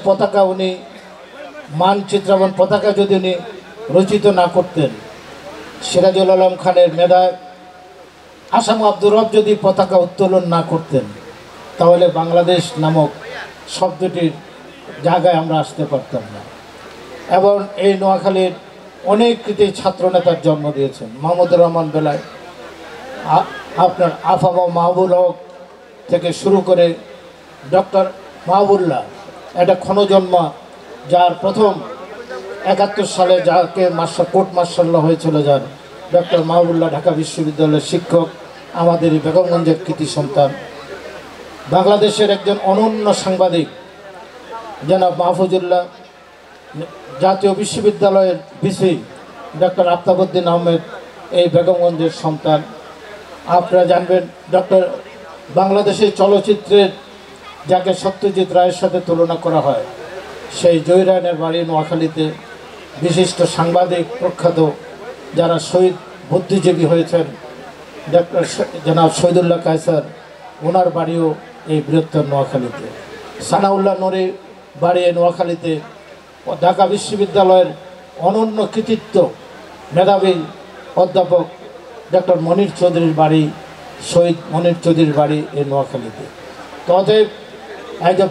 পতাকা উনি মানচিত্র এবং পতাকা যদি উনি রচিত না করতেন, সিরাজুল আলম খানের মেধায় আসাম আব্দুর রব যদি পতাকা উত্তোলন না করতেন, তাহলে বাংলাদেশ নামক শব্দটির জায়গায় আমরা আসতে পারতাম না। এবং এই নোয়াখালীর অনেক কৃতি ছাত্রনেতার জন্ম দিয়েছেন। মাহমুদুর রহমান বেলায়, আপনার আফামা মাহবুল হক থেকে শুরু করে ডক্টর মাহবুল্লাহ, একটা ক্ষণজন্মা, যার প্রথম 71 সালে যাকে কোর্ট মার্শাল্লা হয়েছিল, যার ডক্টর মাহবুল্লাহ ঢাকা বিশ্ববিদ্যালয়ের শিক্ষক, আমাদের এই বেগমগঞ্জের কৃতি সন্তান। বাংলাদেশের একজন অনন্য সাংবাদিক জনাব মাহফুজুল্লাহ, জাতীয় বিশ্ববিদ্যালয়ের ভিসি ডক্টর আফতাবউদ্দিন আহমেদ এই বেগমগঞ্জের সন্তান। আপনারা জানবেন ডক্টর বাংলাদেশের চলচ্চিত্রের যাকে সত্যজিৎ রায়ের সাথে তুলনা করা হয়, সেই জয়রায়নের বাড়ি নোয়াখালীতে। বিশিষ্ট সাংবাদিক প্রখ্যাত যারা শহীদ বুদ্ধিজীবী হয়েছেন, ডক্টর জনাব শহীদুল্লাহ কায়সার, ওনার বাড়িও এই বৃহত্তর নোয়াখালীতে। সানাউল্লাহ নুরি বাড়ি নোয়াখালীতে। ঢাকা বিশ্ববিদ্যালয়ের অনন্য কৃতিত্ব মেধাবী অধ্যাপক ডক্টর মনির চৌধুরীর বাড়ি, শহীদ মনির চৌধুরীর বাড়ি এই নোয়াখালীতে। তদেব একজন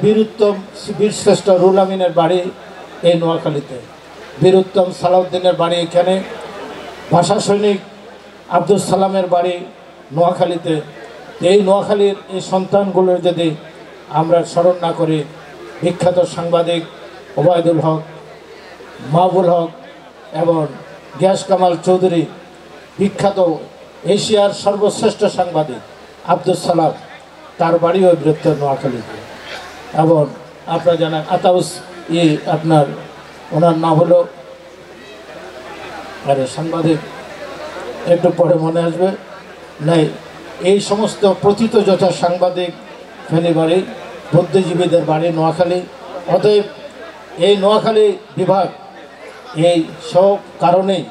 বীরশ্রেষ্ঠ রুল আমিনের বাড়ি এই নোয়াখালীতে। বীরুত্তম সালাউদ্দিনের বাড়ি এখানে। ভাষা সৈনিক আব্দুল সালামের বাড়ি নোয়াখালীতে। এই নোয়াখালীর এই সন্তানগুলোর যদি আমরা স্মরণ না করি, বিখ্যাত সাংবাদিক ওবায়দুল হক, মাহবুল হক এবং গিয়াস কামাল চৌধুরী, বিখ্যাত এশিয়ার সর্বশ্রেষ্ঠ সাংবাদিক আব্দুল সালাম, তার বাড়িও বৃহত্তর নোয়াখালীতে। এবং আপনারা জানেন আতাউস আপনার ওনার নাম হলো, আরে সাংবাদিক একটু পরে মনে আসবে নাই, এই সমস্ত প্রথিতযশা সাংবাদিক ফেনী বাড়ি, বুদ্ধিজীবীদের বাড়ি নোয়াখালী। অতএব এই নোয়াখালী বিভাগ এই সব কারণেই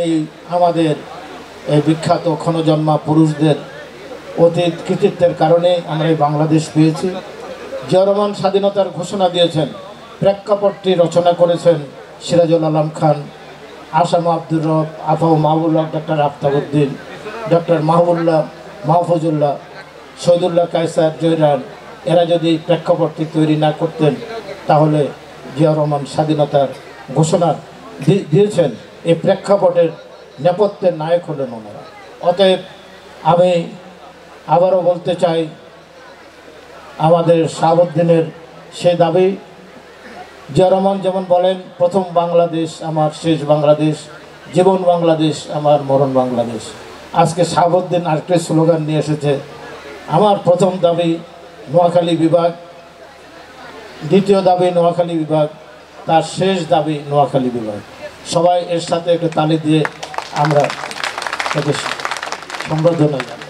এই আমাদের এই বিখ্যাত ক্ষণজন্মা পুরুষদের অতীত কৃতিত্বের কারণে আমরা এই বাংলাদেশ পেয়েছি। জিয়া রহমান স্বাধীনতার ঘোষণা দিয়েছেন, প্রেক্ষাপটটি রচনা করেছেন সিরাজুল আলম খান, আসাম আব্দুর রব, আফাও মাহবুল হক, ডক্টর আফতাবউদ্দিন, ডক্টর মাহবুল্লাহ, মাহফুজুল্লাহ, শহীদুল্লাহ কায়সার, জয়রান। এরা যদি প্রেক্ষাপটটি তৈরি না করতেন, তাহলে জিয়া রহমান স্বাধীনতার ঘোষণা দিয়েছেন, এই প্রেক্ষাপটের নেপথ্যের নায়ক হলেন ওনারা। অতএব আমি আবারও বলতে চাই, আমাদের শাহাবুদ্দিনের সে দাবি, জিয়া রহমান যেমন বলেন, প্রথম বাংলাদেশ আমার শেষ বাংলাদেশ, জীবন বাংলাদেশ আমার মরণ বাংলাদেশ। আজকে শাহাবুদ্দিন আরেকটি স্লোগান নিয়ে এসেছে, আমার প্রথম দাবি নোয়াখালী বিভাগ, দ্বিতীয় দাবি নোয়াখালী বিভাগ, তার শেষ দাবি নোয়াখালী বিভাগ। সবাই এর সাথে একটু তালি দিয়ে আমরা তাকে সম্বর্ধনা জানাই।